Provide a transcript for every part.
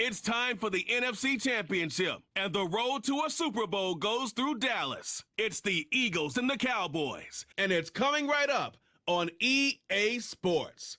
It's time for the NFC Championship, and the road to a Super Bowl goes through Dallas. It's the Eagles and the Cowboys, and it's coming right up on EA Sports.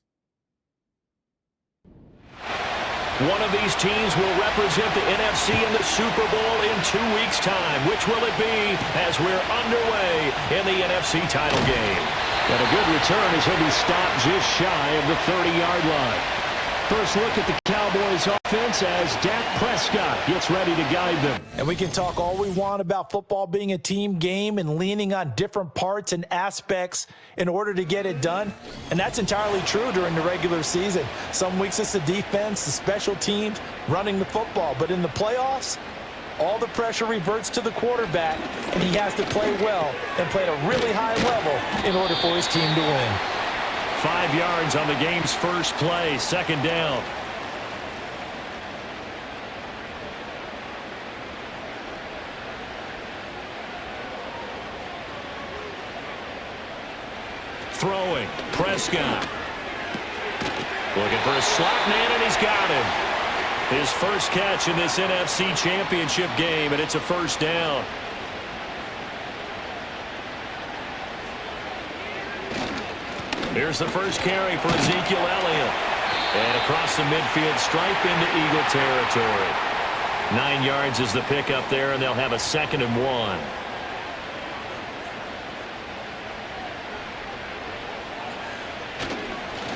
One of these teams will represent the NFC in the Super Bowl in 2 weeks' time. Which will it be as we're underway in the NFC title game? And a good return as he'll be stopped just shy of the 30-yard line. First look at the Cowboys offense as Dak Prescott gets ready to guide them. And we can talk all we want about football being a team game and leaning on different parts and aspects in order to get it done. And that's entirely true during the regular season. Some weeks it's the defense, the special teams, running the football. But in the playoffs, all the pressure reverts to the quarterback, and he has to play well and play at a really high level in order for his team to win. 5 yards on the game's first play, second down. Throwing, Prescott. Looking for a slot man, and he's got him. His first catch in this NFC Championship game, and it's a first down. Here's the first carry for Ezekiel Elliott. And across the midfield stripe into Eagle territory. 9 yards is the pickup there, and they'll have a 2nd and 1.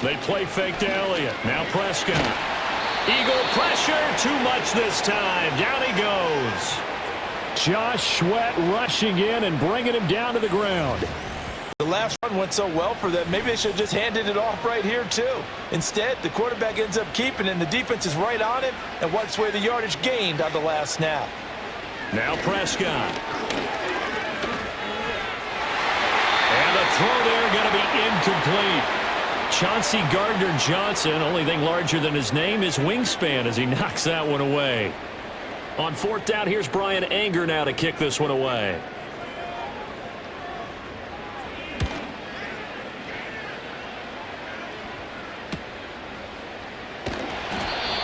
They play fake to Elliott. Now Prescott. Eagle pressure, too much this time. Down he goes. Josh Sweat rushing in and bringing him down to the ground. The last run went so well for them, maybe they should have just handed it off right here, too. Instead, the quarterback ends up keeping it, and the defense is right on him and wipes away the yardage gained on the last snap. Now Prescott. And the throw there going to be incomplete. Chauncey Gardner-Johnson, only thing larger than his name is wingspan as he knocks that one away. On 4th down, here's Brian Anger now to kick this one away.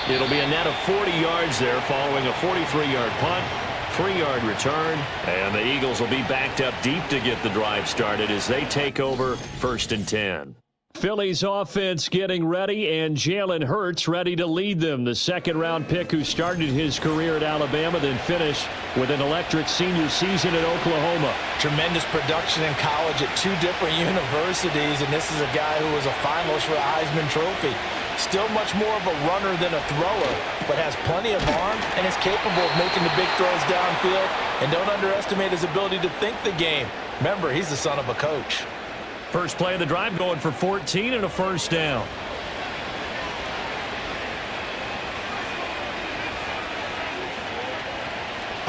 It'll be a net of 40 yards there following a 43-yard punt, 3-yard return, and the Eagles will be backed up deep to get the drive started as they take over 1st and 10. Philly's offense getting ready, and Jalen Hurts ready to lead them. The 2nd-round pick who started his career at Alabama, then finished with an electric senior season at Oklahoma. Tremendous production in college at 2 different universities, and this is a guy who was a finalist for the Heisman Trophy. Still much more of a runner than a thrower, but has plenty of arm and is capable of making the big throws downfield. And don't underestimate his ability to think the game. Remember, he's the son of a coach. First play of the drive going for 14 and a first down.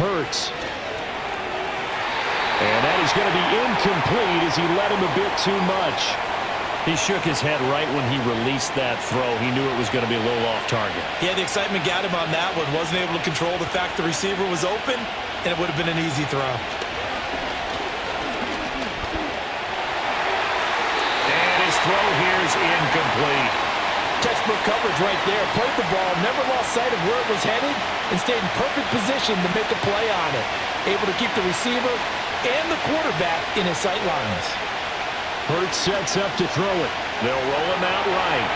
Hurts. And that is going to be incomplete as he led him a bit too much. He shook his head right when he released that throw. He knew it was going to be a little off target. Yeah, the excitement got him on that one. Wasn't able to control the fact the receiver was open, and it would have been an easy throw. And his throw here is incomplete. Textbook coverage right there. Played the ball, never lost sight of where it was headed, and stayed in perfect position to make a play on it. Able to keep the receiver and the quarterback in his sight lines. Hurts sets up to throw it. They'll roll him out right.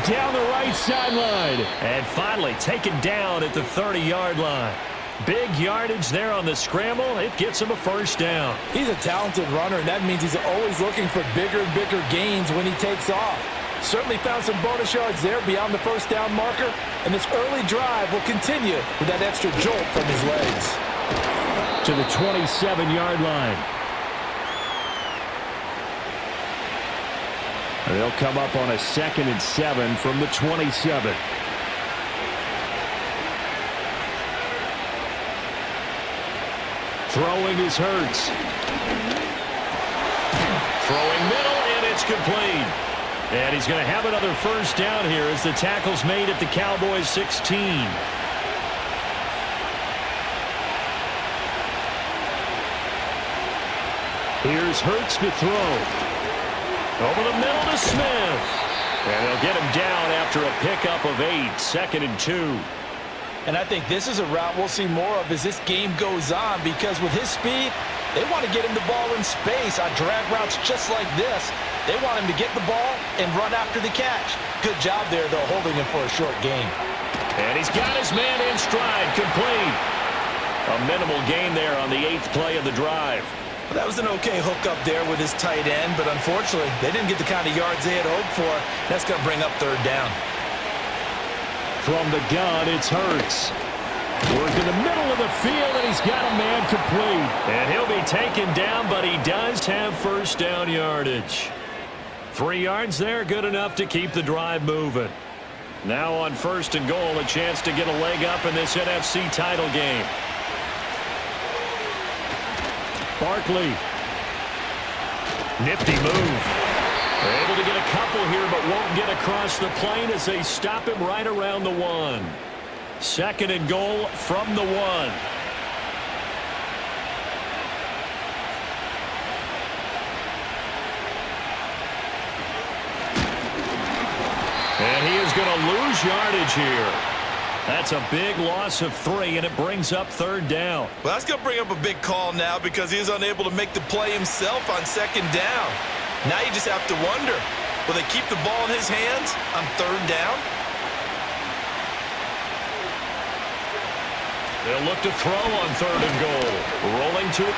Down the right sideline. And finally taken down at the 30-yard line. Big yardage there on the scramble. It gets him a first down. He's a talented runner, and that means he's always looking for bigger and bigger gains when he takes off. Certainly found some bonus yards there beyond the first down marker, and this early drive will continue with that extra jolt from his legs. To the 27-yard line. They'll come up on a 2nd and 7 from the 27. Throwing is Hurts. Throwing middle, and it's complete. And he's going to have another first down here as the tackle's made at the Cowboys 16. Here's Hurts to throw. Over the middle to Smith. And they'll get him down after a pickup of 8, 2nd and 2. And I think this is a route we'll see more of as this game goes on, because with his speed, they want to get him the ball in space on drag routes just like this. They want him to get the ball and run after the catch. Good job there, though, holding him for a short gain. And he's got his man in stride, complete. A minimal gain there on the 8th play of the drive. Well, that was an okay hookup there with his tight end, but unfortunately, they didn't get the kind of yards they had hoped for. That's going to bring up 3rd down. From the gun, it's Hurts. Working the middle of the field, and he's got a man complete. And he'll be taken down, but he does have 1st down yardage. 3 yards there, good enough to keep the drive moving. Now on 1st and goal, a chance to get a leg up in this NFC title game. Barkley. Nifty move. They're able to get a couple here, but won't get across the plane as they stop him right around the 1. 2nd and goal from the 1. And he is going to lose yardage here. That's a big loss of 3, and it brings up 3rd down. Well, that's going to bring up a big call now because he was unable to make the play himself on 2nd down. Now you just have to wonder, will they keep the ball in his hands on 3rd down? They'll look to throw on 3rd and goal. Rolling to it.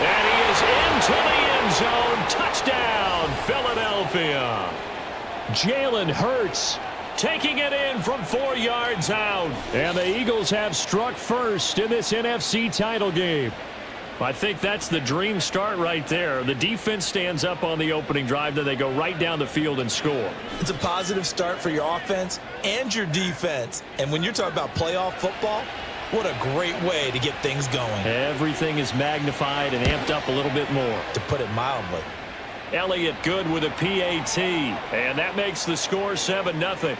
And he is into the end zone. Touchdown, Philadelphia. Jalen Hurts taking it in from 4 yards out. And the Eagles have struck first in this NFC title game. I think that's the dream start right there. The defense stands up on the opening drive, then they go right down the field and score. It's a positive start for your offense and your defense. And when you're talking about playoff football, what a great way to get things going. Everything is magnified and amped up a little bit more. To put it mildly. Elliott good with a PAT, and that makes the score 7-0.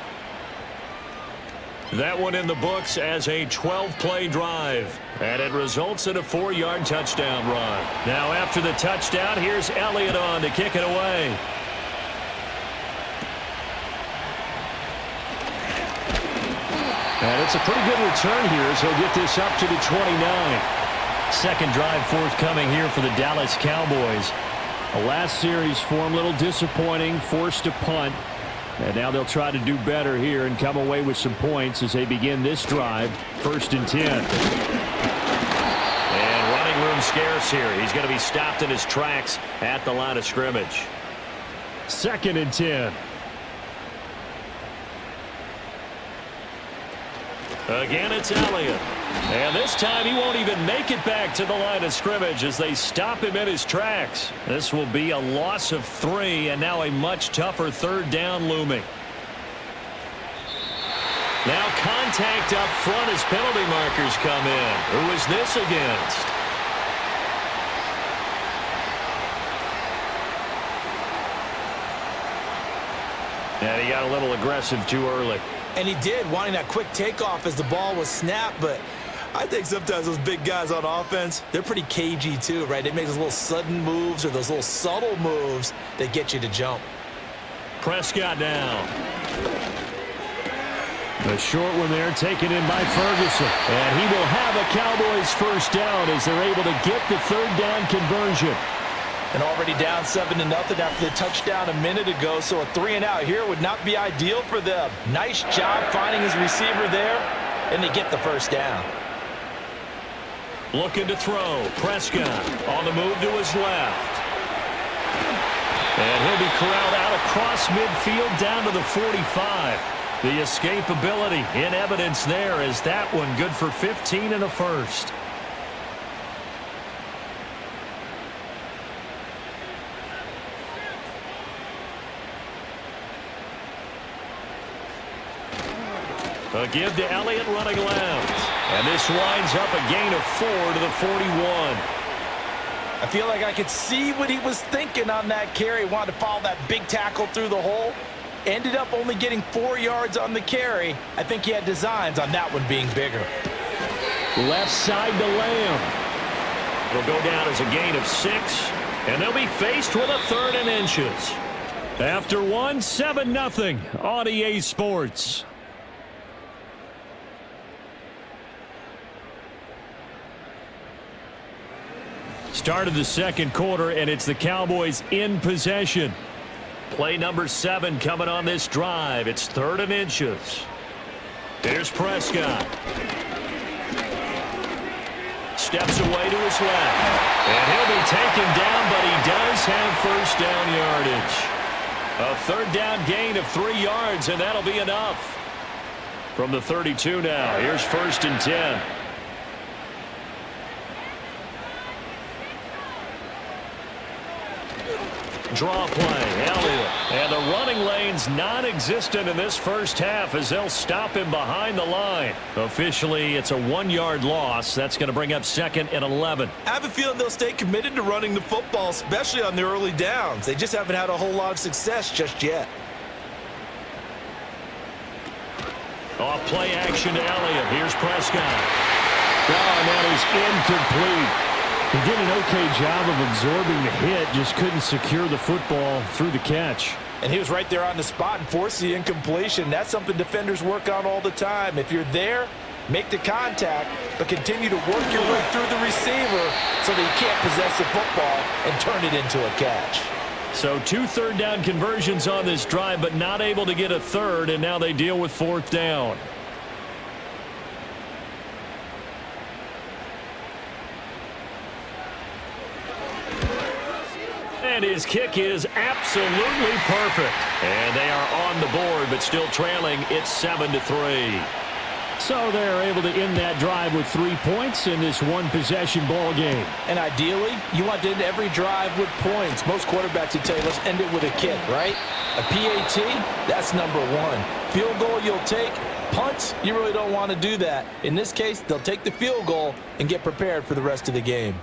That one in the books as a 12-play drive, and it results in a 4-yard touchdown run. Now after the touchdown, here's Elliott on to kick it away. And it's a pretty good return here as he'll get this up to the 29. 2nd drive forthcoming here for the Dallas Cowboys. The last series for him, a little disappointing, forced to punt. And now they'll try to do better here and come away with some points as they begin this drive. 1st and 10. And running room scarce here. He's going to be stopped in his tracks at the line of scrimmage. 2nd and 10. Again, it's Elliott. And this time he won't even make it back to the line of scrimmage as they stop him in his tracks. This will be a loss of 3 and now a much tougher 3rd down looming. Now contact up front as penalty markers come in. Who is this against? And he got a little aggressive too early. And he did, wanting that quick takeoff as the ball was snapped, but I think sometimes those big guys on offense, they're pretty cagey too, right? They make those little sudden moves or those little subtle moves that get you to jump. Prescott down. A short one there taken in by Ferguson. And he will have a Cowboys 1st down as they're able to get the 3rd down conversion. And already down 7-0 after the touchdown a minute ago, so a 3-and-out here would not be ideal for them. Nice job finding his receiver there, and they get the 1st down. Looking to throw. Prescott on the move to his left. And he'll be corralled out across midfield down to the 45. The escapability in evidence there is that one good for 15 and a 1st. A give to Elliott running left. And this winds up a gain of 4 to the 41. I feel like I could see what he was thinking on that carry. Wanted to follow that big tackle through the hole. Ended up only getting 4 yards on the carry. I think he had designs on that one being bigger. Left side to Lamb. It'll go down as a gain of 6. And they'll be faced with a 3rd and inches. After one, 7-0 on EA Sports. Start of the second quarter, and it's the Cowboys in possession. Play number 7 coming on this drive. It's 3rd and inches. Here's Prescott. Steps away to his left. And he'll be taken down, but he does have first down yardage. A 3rd down gain of 3 yards, and that'll be enough. From the 32 now, here's 1st and 10. Draw play, Elliott. And the running lane's non-existent in this first half as they'll stop him behind the line. Officially, it's a 1-yard loss. That's going to bring up 2nd and 11. I have a feeling they'll stay committed to running the football, especially on the early downs. They just haven't had a whole lot of success just yet. Off play action to Elliott. Here's Prescott. Oh, and that is incomplete. He did an okay job of absorbing the hit, just couldn't secure the football through the catch. And he was right there on the spot and forced the incompletion. That's something defenders work on all the time. If you're there, make the contact, but continue to work your way through the receiver so that you can't possess the football and turn it into a catch. So 2 3rd down conversions on this drive, but not able to get a 3rd, and now they deal with 4th down. And his kick is absolutely perfect. And they are on the board, but still trailing. It's 7-3. So they're able to end that drive with 3 points in this one-possession ball game. And ideally, you want to end every drive with points. Most quarterbacks would tell you, let's end it with a kick, right? A PAT, that's number 1. Field goal you'll take. Punts, you really don't want to do that. In this case, they'll take the field goal and get prepared for the rest of the game.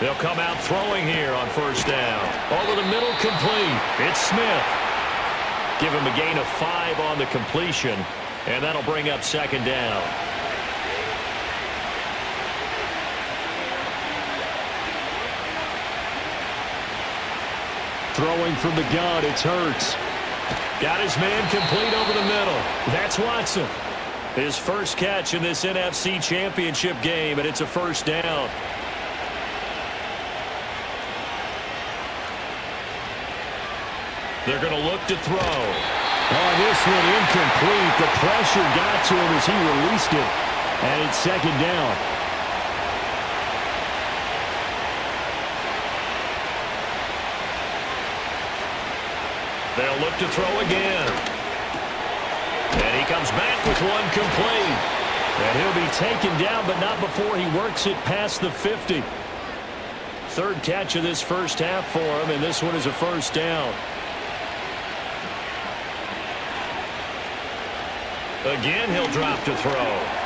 They'll come out throwing here on 1st down. Over the middle, complete. It's Smith. Give him a gain of 5 on the completion, and that'll bring up 2nd down. Throwing from the gun, it's Hurts. Got his man complete over the middle. That's Watson. His first catch in this NFC Championship game, and it's a 1st down. They're going to look to throw. Oh, this one incomplete. The pressure got to him as he released it. And it's 2nd down. They'll look to throw again. And he comes back with one complete. And he'll be taken down, but not before he works it past the 50. 3rd catch of this first half for him, and this one is a 1st down. Again, he'll drop to throw.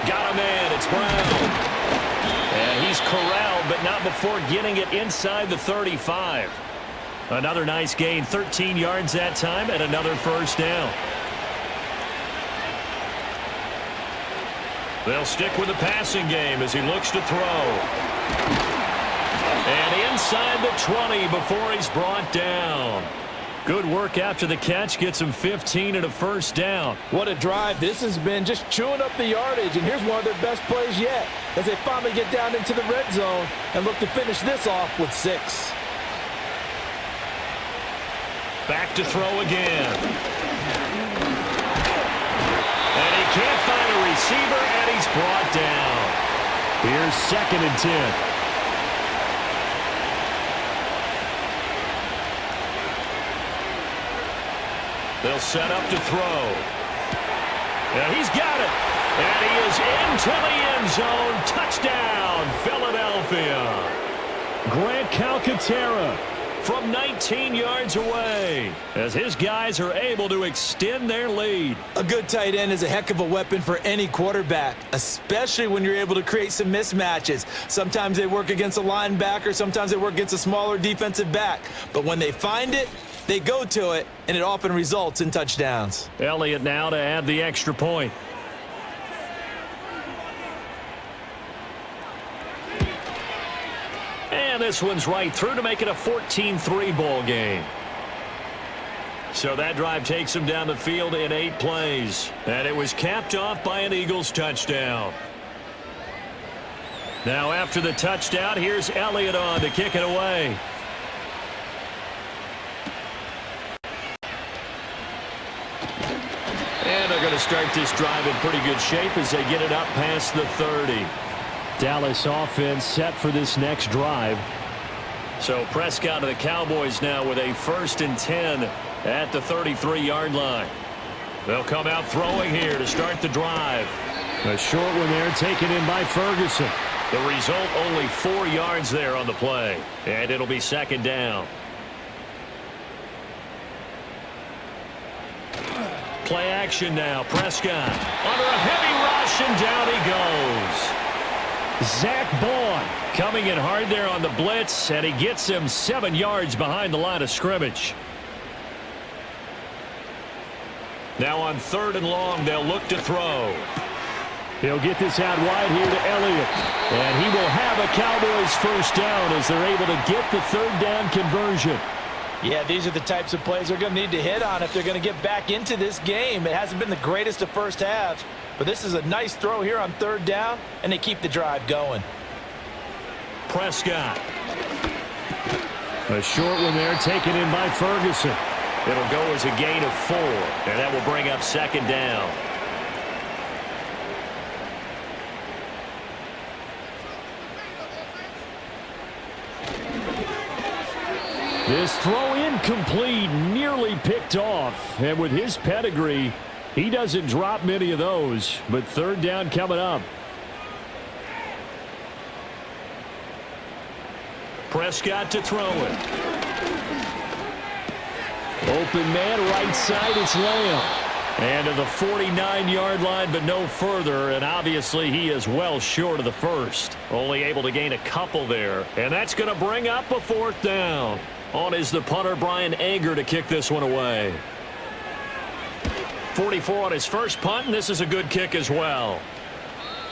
Got a man. It's Brown. And he's corralled, but not before getting it inside the 35. Another nice gain, 13 yards that time, and another 1st down. They'll stick with the passing game as he looks to throw. And inside the 20 before he's brought down. Good work after the catch. Gets him 15 and a 1st down. What a drive. This has been just chewing up the yardage, and here's one of their best plays yet as they finally get down into the red zone and look to finish this off with 6. Back to throw again. And he can't find a receiver, and he's brought down. Here's 2nd and 10. They'll set up to throw. And he's got it. And he is into the end zone. Touchdown, Philadelphia. Grant Calcaterra from 19 yards away as his guys are able to extend their lead. A good tight end is a heck of a weapon for any quarterback, especially when you're able to create some mismatches. Sometimes they work against a linebacker, sometimes they work against a smaller defensive back. But when they find it, they go to it, and it often results in touchdowns. Elliott now to add the extra point. And this one's right through to make it a 14-3 ball game. So that drive takes him down the field in 8 plays. And it was capped off by an Eagles touchdown. Now after the touchdown, here's Elliott on to kick it away. And they're going to start this drive in pretty good shape as they get it up past the 30. Dallas offense set for this next drive. So Prescott of the Cowboys now with a 1st and 10 at the 33-yard line. They'll come out throwing here to start the drive. A short one there taken in by Ferguson. The result, only 4 yards there on the play. And it'll be 2nd down. Play action now. Prescott under a heavy rush, and down he goes. Zach Bond coming in hard there on the blitz, and he gets him 7 yards behind the line of scrimmage. Now on 3rd and long, they'll look to throw. He'll get this out wide here to Elliott. And he will have a Cowboys 1st down as they're able to get the 3rd down conversion. Yeah, these are the types of plays they're going to need to hit on if they're going to get back into this game. It hasn't been the greatest of first halves, but this is a nice throw here on 3rd down, and they keep the drive going. Prescott. A short one there taken in by Ferguson. It'll go as a gain of 4, and that will bring up 2nd down. This throw incomplete, nearly picked off. And with his pedigree, he doesn't drop many of those. But 3rd down coming up. Prescott to throw it. Open man, right side, it's Lamb. And to the 49-yard line, but no further. And obviously, he is well short of the 1st. Only able to gain a couple there. And that's going to bring up a 4th down. On is the punter, Brian Anger, to kick this one away. 44 on his first punt, and this is a good kick as well.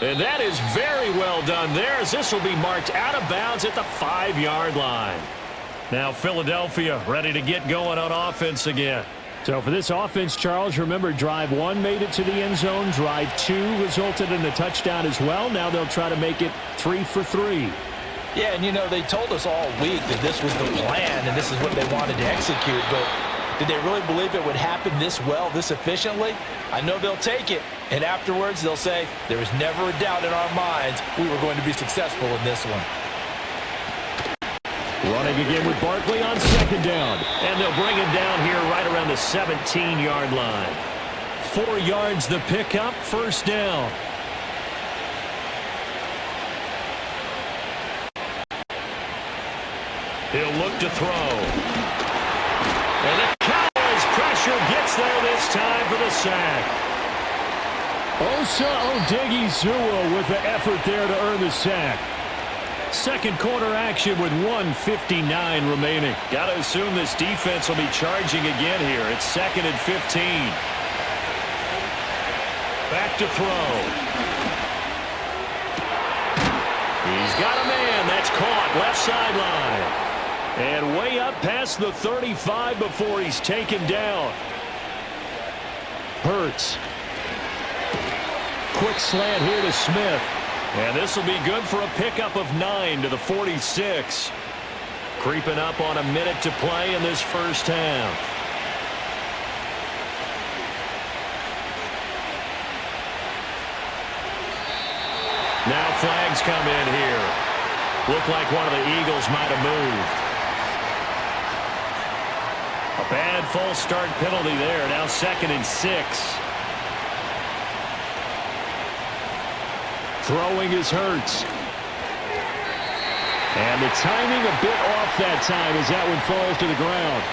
And that is very well done there, as this will be marked out of bounds at the 5-yard line. Now Philadelphia ready to get going on offense again. So for this offense, Charles, remember drive 1 made it to the end zone. Drive 2 resulted in a touchdown as well. Now they'll try to make it 3 for 3. Yeah, and you know, they told us all week that this was the plan and this is what they wanted to execute, but did they really believe it would happen this well, this efficiently? I know they'll take it, and afterwards they'll say, there was never a doubt in our minds we were going to be successful in this one. Running again with Barkley on 2nd down. And they'll bring him down here right around the 17-yard line. 4 yards the pickup, 1st down. He'll look to throw. And the Cowboys pressure gets there this time for the sack. Osa Odighizuwa with the effort there to earn the sack. 2nd quarter action with 1:59 remaining. Got to assume this defense will be charging again here. It's 2nd and 15. Back to throw. He's got a man. That's caught. Left sideline. And way up past the 35 before he's taken down. Hurts. Quick slant here to Smith. And this will be good for a pickup of 9 to the 46. Creeping up on a minute to play in this first half. Now flags come in here. Looked like one of the Eagles might have moved. A bad false start penalty there. Now 2nd and 6. Throwing is Hurts. And the timing a bit off that time as that one falls to the ground.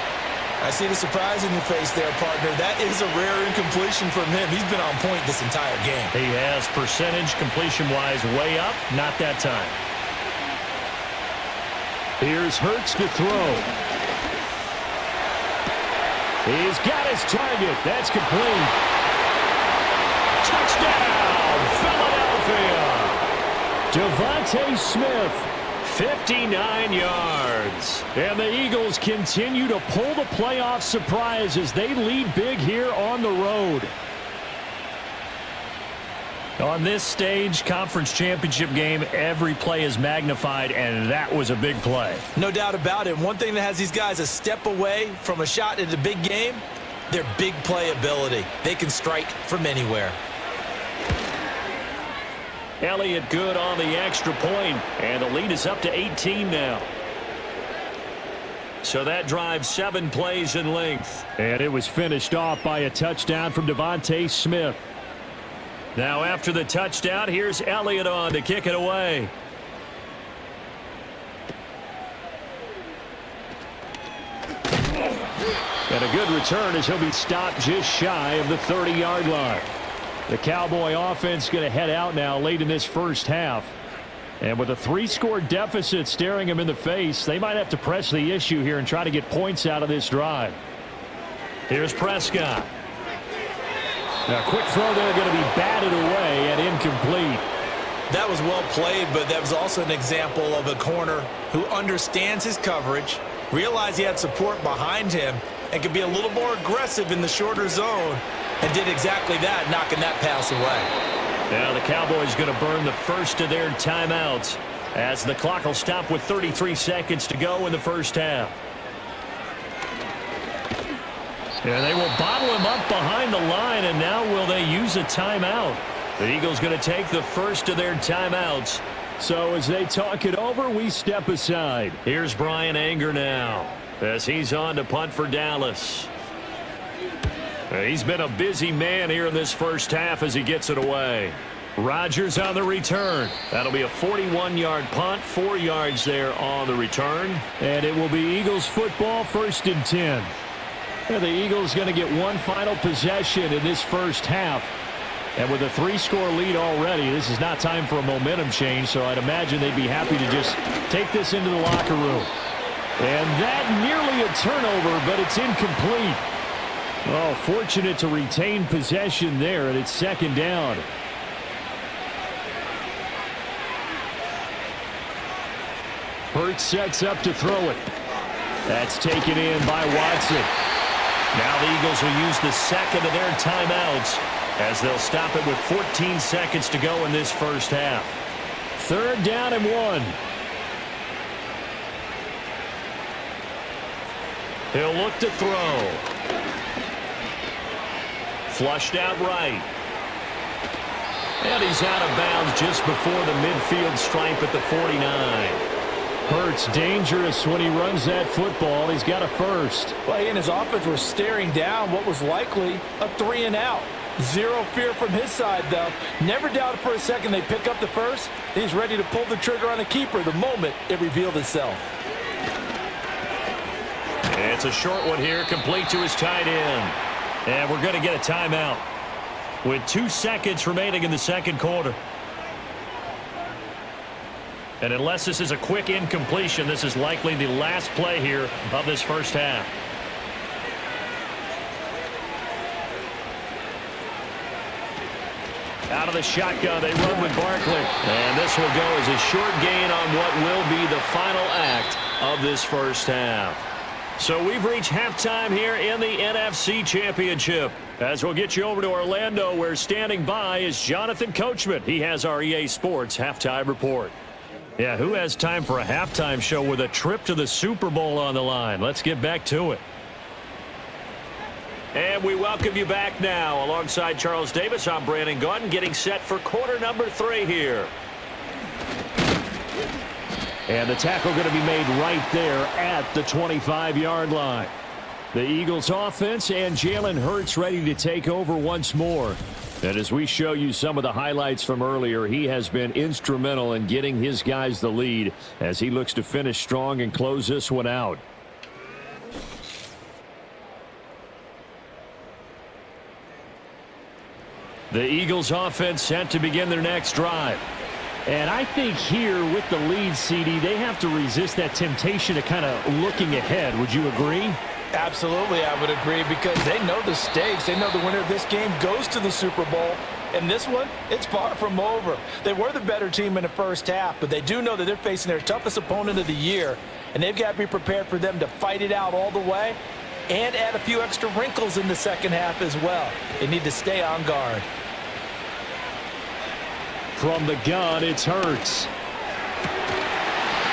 I see the surprise in your face there, partner. That is a rare incompletion from him. He's been on point this entire game. He has percentage completion-wise way up. Not that time. Here's Hurts to throw. He's got his target. That's complete. Touchdown, Philadelphia. Devontae Smith 59 yards. And the Eagles continue to pull the playoff surprise as they lead big here on the road. On this stage, conference championship game, every play is magnified, and that was a big play. No doubt about it. One thing that has these guys a step away from a shot at a big game, their big play ability. They can strike from anywhere. Elliott good on the extra point, and the lead is up to 18 now. So that drive 7 plays in length. And it was finished off by a touchdown from Devontae Smith. Now after the touchdown, here's Elliott on to kick it away. And a good return as he'll be stopped just shy of the 30-yard line. The Cowboy offense going to head out now late in this first half. And with a 3-score deficit staring him in the face, they might have to press the issue here and try to get points out of this drive. Here's Prescott. Now, quick throw there going to be batted away and incomplete. That was well played, but that was also an example of a corner who understands his coverage, realized he had support behind him, and could be a little more aggressive in the shorter zone, and did exactly that, knocking that pass away. Now the Cowboys going to burn the first of their timeouts as the clock will stop with 33 seconds to go in the first half. And they will bottle him up behind the line, and now will they use a timeout? The Eagles going to take the first of their timeouts. So as they talk it over, we step aside. Here's Brian Anger now as he's on to punt for Dallas. He's been a busy man here in this first half as he gets it away. Rodgers on the return. That'll be a 41-yard punt, 4 yards there on the return. And it will be Eagles football, 1st and 10. And the Eagles going to get one final possession in this first half. And with a 3-score lead already, this is not time for a momentum change, so I'd imagine they'd be happy to just take this into the locker room. And that nearly a turnover, but it's incomplete. Oh, fortunate to retain possession there, and it's 2nd down. Hurts sets up to throw it. That's taken in by Watson. Now the Eagles will use the second of their timeouts as they'll stop it with 14 seconds to go in this first half. 3rd down and 1. He'll look to throw. Flushed out right. And he's out of bounds just before the midfield stripe at the 49. Hurts dangerous when he runs that football. He's got a first. Well, he and his offense were staring down what was likely a 3-and-out. Zero fear from his side, though. Never doubted for a second they pick up the first. He's ready to pull the trigger on a keeper the moment it revealed itself. It's a short one here, complete to his tight end. And we're going to get a timeout with 2 seconds remaining in the second quarter. And unless this is a quick incompletion, this is likely the last play here of this first half. Out of the shotgun, they run with Barkley. And this will go as a short gain on what will be the final act of this first half. So we've reached halftime here in the NFC Championship. As we'll get you over to Orlando, where standing by is Jonathan Coachman. He has our EA Sports halftime report. Yeah, who has time for a halftime show with a trip to the Super Bowl on the line? Let's get back to it. And we welcome you back now. Alongside Charles Davis, I'm Brandon Gaudin, getting set for quarter number 3 here. And the tackle going to be made right there at the 25-yard line. The Eagles offense and Jalen Hurts ready to take over once more. And as we show you some of the highlights from earlier, he has been instrumental in getting his guys the lead as he looks to finish strong and close this one out. The Eagles offense set to begin their next drive. And I think here with the lead, CD, they have to resist that temptation to kind of looking ahead. Would you agree? Absolutely, I would agree, because they know the stakes. They know the winner of this game goes to the Super Bowl. And this one, it's far from over. They were the better team in the first half, but they do know that they're facing their toughest opponent of the year, and they've got to be prepared for them to fight it out all the way and add a few extra wrinkles in the second half as well. They need to stay on guard. From the gun, it's Hurts.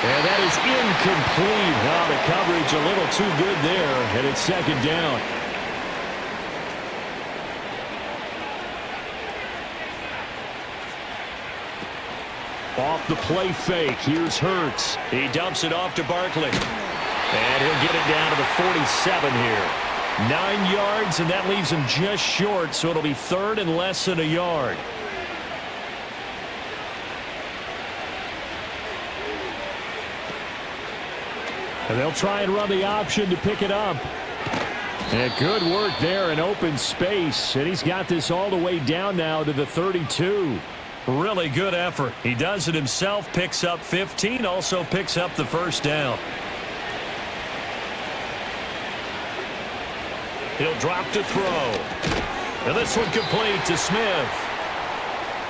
And that is incomplete. Oh, the coverage a little too good there, and it's second down. Off the play fake, here's Hurts. He dumps it off to Barkley. And he'll get it down to the 47 here. 9 yards, and that leaves him just short, so it'll be third and less than a yard. And they'll try and run the option to pick it up. And good work there in open space. And he's got this all the way down now to the 32. Really good effort. He does it himself, picks up 15, also picks up the first down. He'll drop to throw. And this one complete to Smith.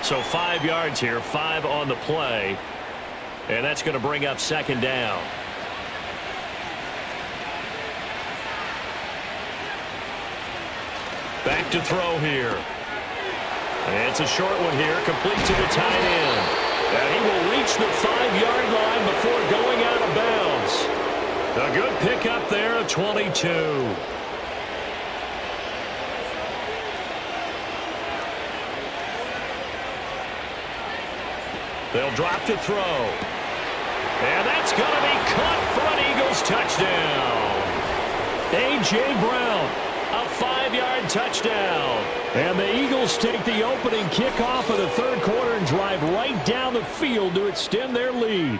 So 5 yards here, 5 on the play. And that's going to bring up second down. Back to throw here. And it's a short one here, complete to the tight end. And he will reach the 5-yard line before going out of bounds. A good pickup there at 22. They'll drop to throw. And that's going to be caught for an Eagles touchdown. A.J. Brown. A 5-yard touchdown. And the Eagles take the opening kickoff of the third quarter and drive right down the field to extend their lead.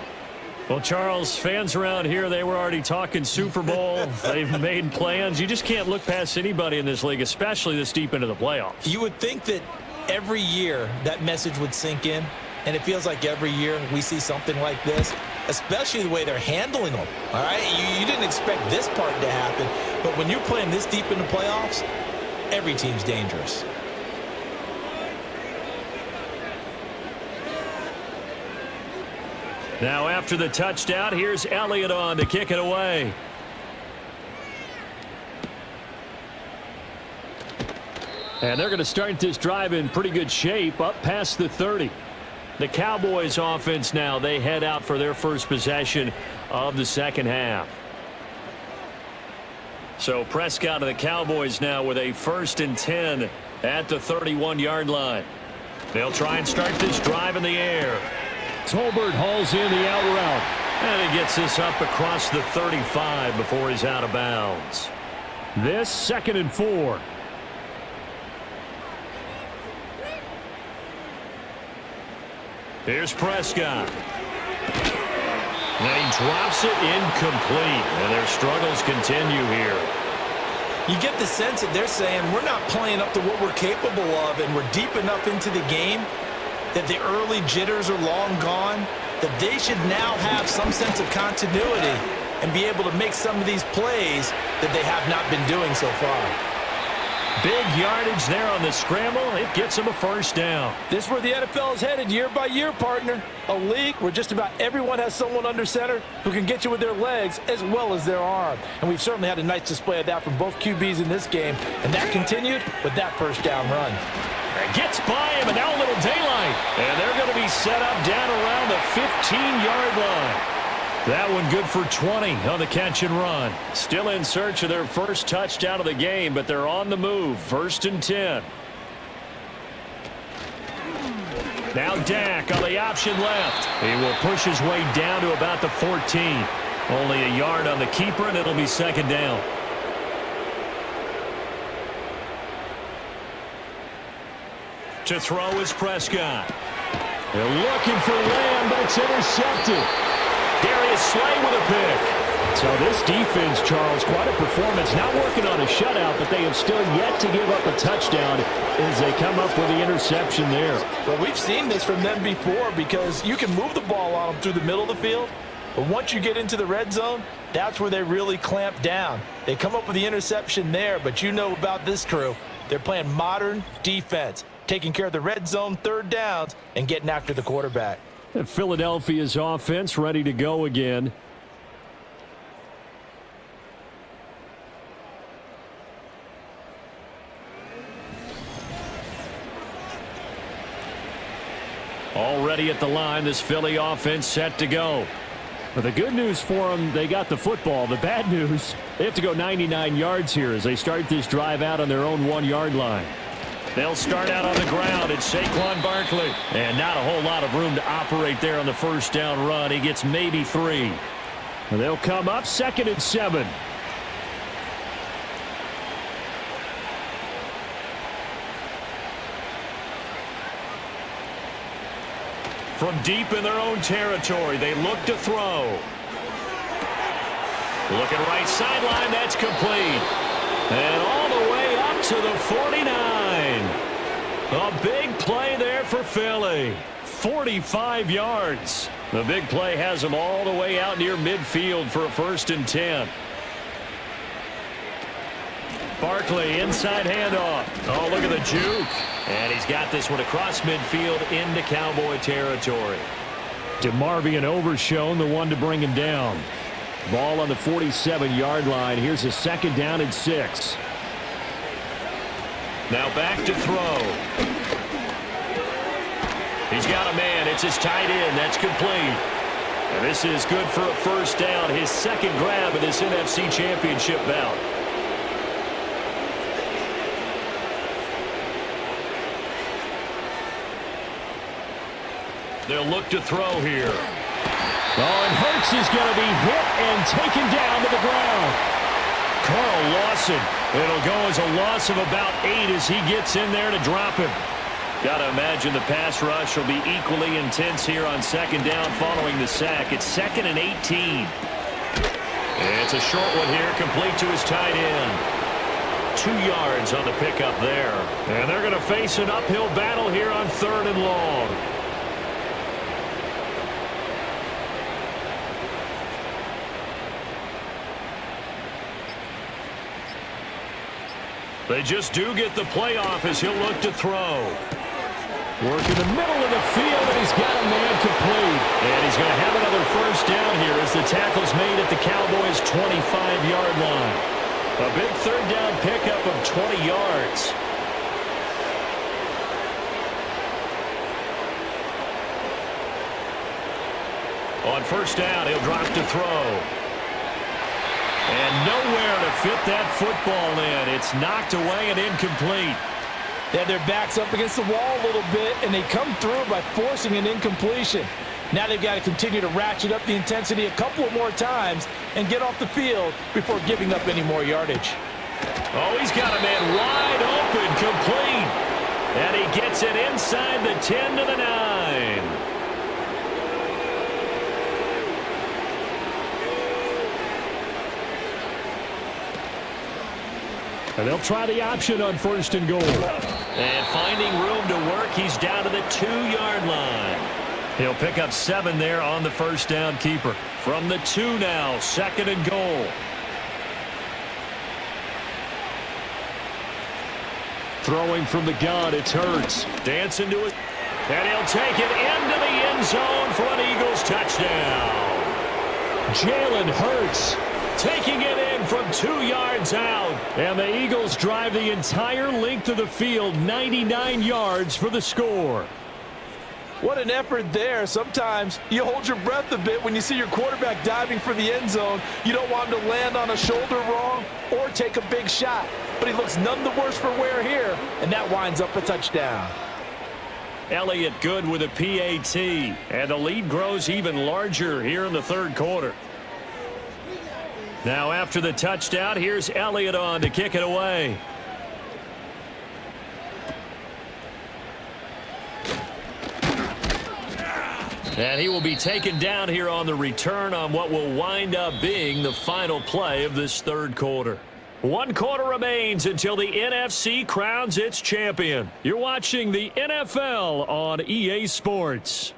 Well, Charles, fans around here, they were already talking Super Bowl. They've made plans. You just can't look past anybody in this league, especially this deep into the playoffs. You would think that every year that message would sink in, and it feels like every year we see something like this, especially the way they're handling them. All right, you didn't expect this part to happen, but when you're playing this deep in the playoffs, every team's dangerous. Now after the touchdown, here's Elliott on to kick it away. And they're going to start this drive in pretty good shape up past the 30. The Cowboys offense now, they head out for their first possession of the second half. So Prescott of the Cowboys now with a 1st and 10 at the 31-yard line. They'll try and start this drive in the air. Tolbert hauls in the out route. And he gets this up across the 35 before he's out of bounds. This 2nd and 4. Here's Prescott. And he drops it incomplete. And their struggles continue here. You get the sense that they're saying we're not playing up to what we're capable of, and we're deep enough into the game that the early jitters are long gone, that they should now have some sense of continuity and be able to make some of these plays that they have not been doing so far. Big yardage there on the scramble. It gets them a first down. This is where the NFL is headed year by year, partner. A league where just about everyone has someone under center who can get you with their legs as well as their arm. And we've certainly had a nice display of that from both QBs in this game. And that continued with that first down run. It gets by him, and now a little daylight. And they're going to be set up down around the 15-yard line. That one good for 20 on the catch and run. Still in search of their first touchdown of the game, but they're on the move. 1st and 10. Now Dak on the option left. He will push his way down to about the 14. Only a yard on the keeper, and it'll be second down. To throw is Prescott. They're looking for Lamb, but it's intercepted. Darius Slay with a pick. So this defense, Charles, quite a performance. Not working on a shutout, but they have still yet to give up a touchdown as they come up with the interception there. Well, we've seen this from them before because you can move the ball on them through the middle of the field, but once you get into the red zone, that's where they really clamp down. They come up with the interception there, but you know about this crew. They're playing modern defense. taking care of the red zone, third downs, and getting after the quarterback. Philadelphia's offense ready to go again. Already at the line, this Philly offense set to go. But the good news for them, they got the football. The bad news, they have to go 99 yards here as they start this drive out on their own 1-yard line. They'll start out on the ground. It's Saquon Barkley. And not a whole lot of room to operate there on the first down run. He gets maybe 3. And they'll come up 2nd and 7. From deep in their own territory, they look to throw. Looking right sideline, that's complete. And all the way up to the 49. A big play there for Philly. 45 yards. The big play has them all the way out near midfield for a 1st and 10. Barkley, inside handoff. Oh, look at the juke. And he's got this one across midfield into Cowboy territory. DeMarvion Overshown, the one to bring him down. Ball on the 47-yard line. Here's a 2nd down and 6. Now back to throw. He's got a man. It's his tight end. That's complete. And this is good for a 1st down. His 2nd grab in this NFC Championship bout. They'll look to throw here. Oh, and Hurts is going to be hit and taken down to the ground. Carl Lawson. It'll go as a loss of about 8 as he gets in there to drop him. Got to imagine the pass rush will be equally intense here on 2nd down following the sack. It's 2nd and 18. It's a short one here, complete to his tight end. 2 yards on the pickup there. And they're going to face an uphill battle here on 3rd and long. They just do get the playoff as he'll look to throw. Work in the middle of the field, and he's got a man complete. And he's going to have another 1st down here as the tackle's made at the Cowboys' 25-yard line. A big 3rd down pickup of 20 yards. On 1st down, he'll drop to throw. And nowhere to fit that football in. It's knocked away and incomplete. They had their backs up against the wall a little bit, and they come through by forcing an incompletion. Now they've got to continue to ratchet up the intensity a couple of more times and get off the field before giving up any more yardage. Oh, he's got a man wide open, complete. And he gets it inside the 10 to the 9. And they'll try the option on 1st and goal. And finding room to work, he's down to the 2-yard line. He'll pick up 7 there on the 1st down keeper. From the 2 now, 2nd and goal. Throwing from the gun, it's Hurts. Dancing to it. And he'll take it into the end zone for an Eagles touchdown. Jalen Hurts taking it in from 2 yards out. And the Eagles drive the entire length of the field, 99 yards for the score. What an effort there. Sometimes you hold your breath a bit when you see your quarterback diving for the end zone. You don't want him to land on a shoulder wrong or take a big shot. But he looks none the worse for wear here, and that winds up a touchdown. Elliott good with a PAT, and the lead grows even larger here in the 3rd quarter. Now after the touchdown, here's Elliott on to kick it away. And he will be taken down here on the return on what will wind up being the final play of this 3rd quarter. 1 quarter remains until the NFC crowns its champion. You're watching the NFL on EA Sports.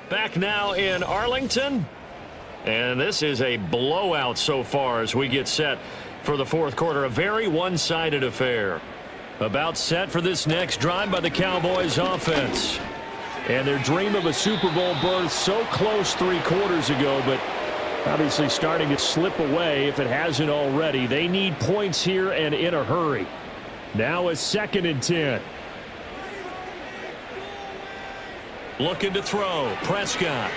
Back now in Arlington. And this is a blowout so far as we get set for the fourth quarter. A very one-sided affair. About set for this next drive by the Cowboys offense. And their dream of a Super Bowl berth so close 3 quarters ago, but obviously starting to slip away if it hasn't already. They need points here and in a hurry. Now a 2nd and 10. Looking to throw. Prescott.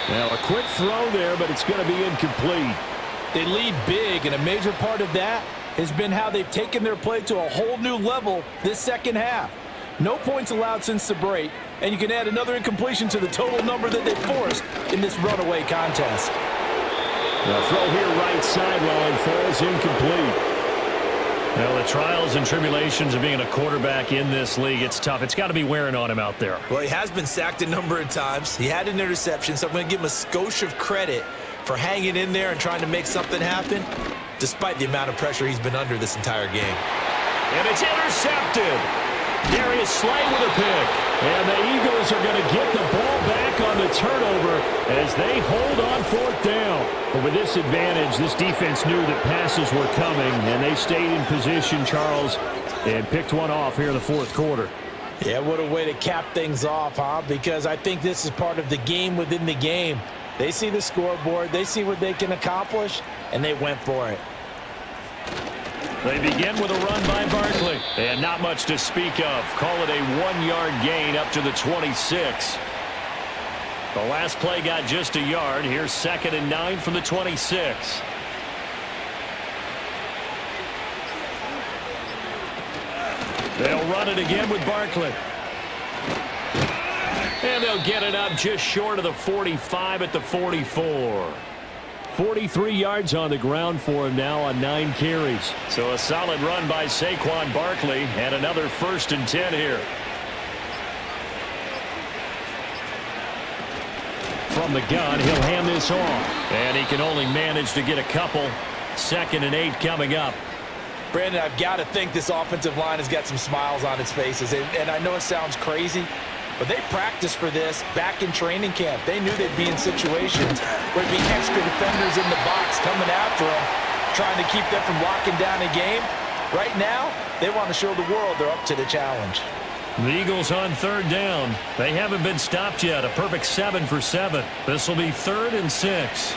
Now a quick throw there, but it's going to be incomplete. They lead big, and a major part of that has been how they've taken their play to a whole new level this second half. No points allowed since the break, and you can add another incompletion to the total number that they forced in this runaway contest. The throw here right sideline falls incomplete. Well, the trials and tribulations of being a quarterback in this league, it's tough. It's got to be wearing on him out there. Well, he has been sacked a number of times. He had an interception, so I'm going to give him a skosh of credit for hanging in there and trying to make something happen, despite the amount of pressure he's been under this entire game. And it's intercepted. Darius Slay with a pick. And the Eagles are going to get the ball back on the turnover as they hold on 4th down. But with this advantage, this defense knew that passes were coming, and they stayed in position, Charles, and picked one off here in the 4th quarter. Yeah, what a way to cap things off, huh? Because I think this is part of the game within the game. They see the scoreboard, they see what they can accomplish, and they went for it. They begin with a run by Barkley. And not much to speak of. Call it a 1-yard gain up to the 26. The last play got just a yard. Here's 2nd and 9 from the 26. They'll run it again with Barkley. And they'll get it up just short of the 45 at the 44. 43 yards on the ground for him now on 9 carries. So a solid run by Saquon Barkley and another 1st and 10 here. From the gun, he'll hand this off. And he can only manage to get a couple. 2nd and 8 coming up. Brandon, I've got to think this offensive line has got some smiles on its faces. And I know it sounds crazy, but they practiced for this back in training camp. They knew they'd be in situations where there'd be extra defenders in the box coming after them, trying to keep them from locking down a game. Right now, they want to show the world they're up to the challenge. The Eagles on 3rd down. They haven't been stopped yet. A perfect 7 for 7. This will be 3rd and 6.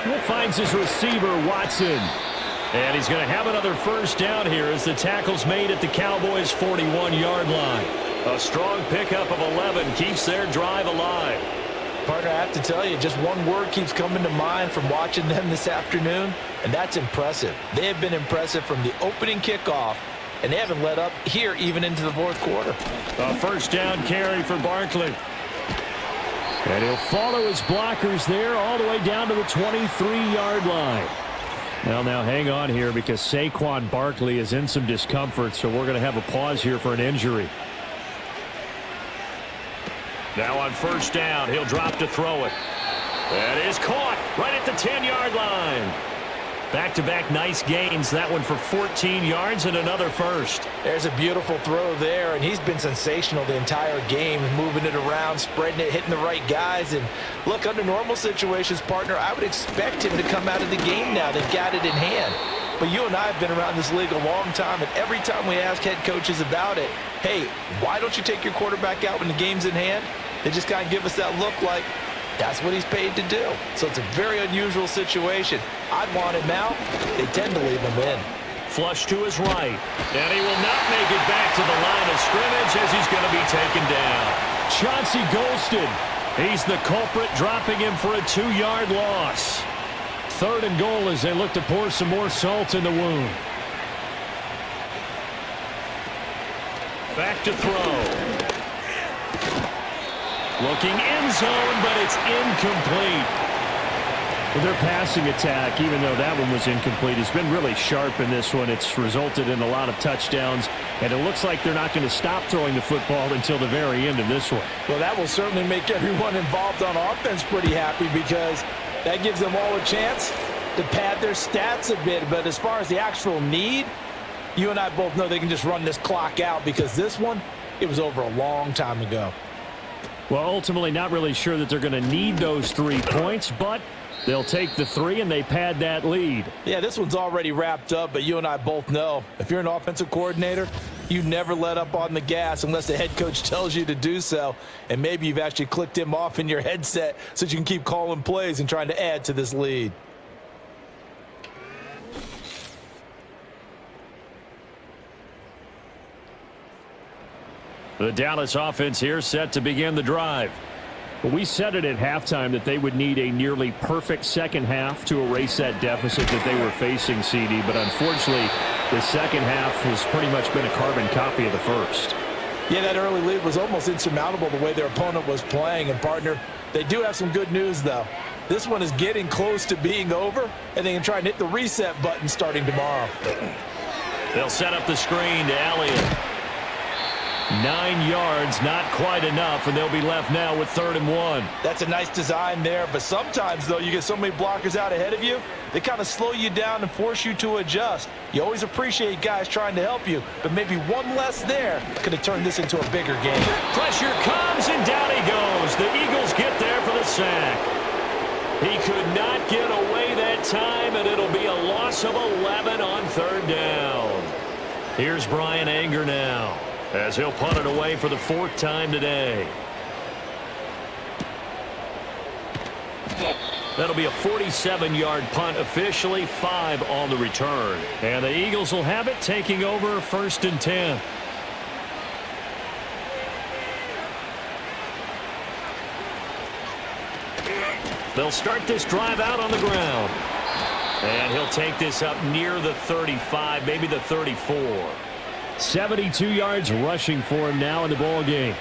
He finds his receiver, Watson. And he's going to have another 1st down here as the tackle's made at the Cowboys' 41-yard line. A strong pickup of 11 keeps their drive alive. Partner, I have to tell you, just one word keeps coming to mind from watching them this afternoon, and that's impressive. They have been impressive from the opening kickoff, and they haven't let up here even into the 4th quarter. A 1st down carry for Barkley. And he'll follow his blockers there all the way down to the 23-yard line. Now hang on here because Saquon Barkley is in some discomfort, so we're going to have a pause here for an injury. Now on 1st down, he'll drop to throw it. That is caught right at the 10-yard line. Back-to-back nice gains. That one for 14 yards and another 1st. There's a beautiful throw there, and he's been sensational the entire game, moving it around, spreading it, hitting the right guys. And look, under normal situations, partner, I would expect him to come out of the game now. They've got it in hand. But you and I have been around this league a long time, and every time we ask head coaches about it, hey, why don't you take your quarterback out when the game's in hand? They just kind of give us that look like, that's what he's paid to do. So it's a very unusual situation. I'd want him out. They tend to leave him in. Flush to his right. And he will not make it back to the line of scrimmage as he's going to be taken down. Chauncey Golston. He's the culprit, dropping him for a 2-yard loss. 3rd and goal as they look to pour some more salt in the wound. Back to throw. Looking end zone, but it's incomplete. Well, their passing attack, even though that one was incomplete, has been really sharp in this one. It's resulted in a lot of touchdowns, and it looks like they're not going to stop throwing the football until the very end of this one. Well, that will certainly make everyone involved on offense pretty happy because that gives them all a chance to pad their stats a bit. But as far as the actual need, you and I both know they can just run this clock out because this one, it was over a long time ago. Well, ultimately not really sure that they're going to need those 3 points, but they'll take the 3 and they pad that lead. Yeah, this one's already wrapped up, but you and I both know if you're an offensive coordinator, you never let up on the gas unless the head coach tells you to do so. And maybe you've actually clicked him off in your headset so you can keep calling plays and trying to add to this lead. The Dallas offense here set to begin the drive. But we said it at halftime that they would need a nearly perfect second half to erase that deficit that they were facing, CD. But unfortunately, the second half has pretty much been a carbon copy of the first. Yeah, that early lead was almost insurmountable the way their opponent was playing. And, partner, they do have some good news, though. This one is getting close to being over, and they can try and hit the reset button starting tomorrow. They'll set up the screen to Elliott. 9 yards, not quite enough, and they'll be left now with 3rd and 1. That's a nice design there, but sometimes, though, you get so many blockers out ahead of you, they kind of slow you down and force you to adjust. You always appreciate guys trying to help you, but maybe one less there could have turned this into a bigger game. Pressure comes, and down he goes. The Eagles get there for the sack. He could not get away that time, and it'll be a loss of 11 on 3rd down. Here's Brian Anger now, as he'll punt it away for the 4th time today. That'll be a 47-yard punt, officially 5 on the return. And the Eagles will have it, taking over 1st and 10. They'll start this drive out on the ground. And he'll take this up near the 35, maybe the 34. 72 yards rushing for him now in the ball game.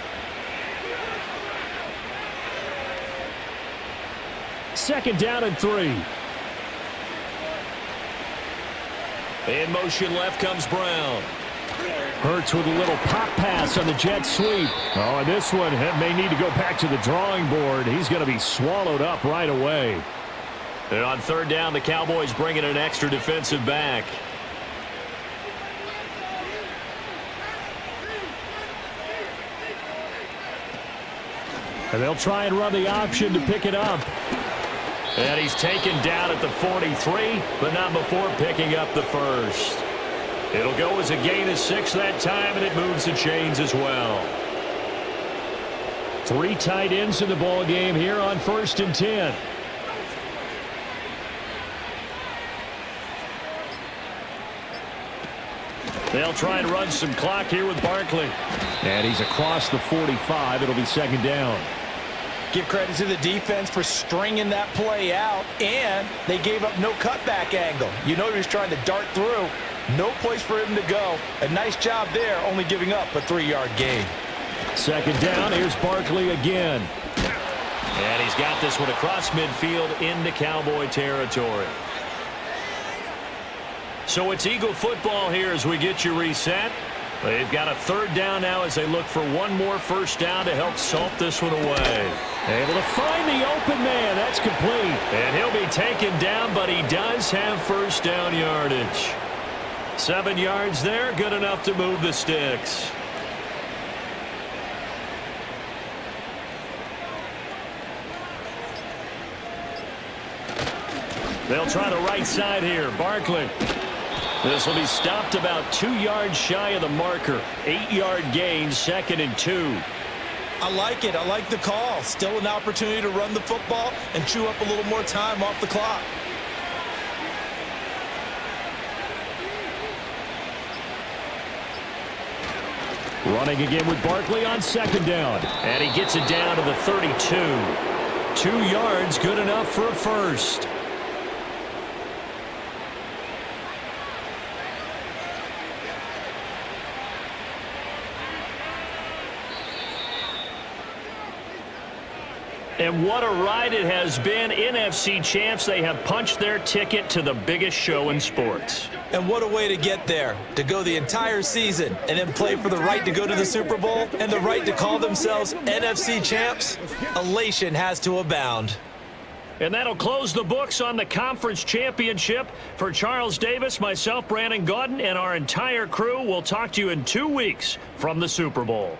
2nd down and 3. In motion left comes Brown. Hurts with a little pop pass on the jet sweep. Oh, and this one may need to go back to the drawing board. He's going to be swallowed up right away. And on 3rd down, the Cowboys bring in an extra defensive back. And they'll try and run the option to pick it up. And he's taken down at the 43, but not before picking up the 1st. It'll go as a gain of 6 that time, and it moves the chains as well. 3 tight ends in the ball game here on 1st and 10. They'll try and run some clock here with Barkley. And he's across the 45. It'll be 2nd down. Give credit to the defense for stringing that play out, and they gave up no cutback angle. You know he was trying to dart through. No place for him to go. A nice job there, only giving up a 3-yard gain. 2nd down. Here's Barkley again. And he's got this one across midfield into Cowboy territory. So it's Eagle football here as we get you reset. They've got a 3rd down now as they look for one more 1st down to help salt this one away. Able to find the open man. That's complete. And he'll be taken down, but he does have 1st down yardage. 7 yards there, good enough to move the sticks. They'll try the right side here. Barkley. This will be stopped about 2 yards shy of the marker. 8-yard gain, 2nd and 2. I like it. I like the call. Still an opportunity to run the football and chew up a little more time off the clock. Running again with Barkley on 2nd down. And he gets it down to the 32. 2 yards, good enough for a 1st. And what a ride it has been. NFC champs, they have punched their ticket to the biggest show in sports. And what a way to get there, to go the entire season and then play for the right to go to the Super Bowl and the right to call themselves NFC champs. Elation has to abound. And that'll close the books on the conference championship. For Charles Davis, myself, Brandon Gaudin, and our entire crew, we'll talk to you in 2 weeks from the Super Bowl.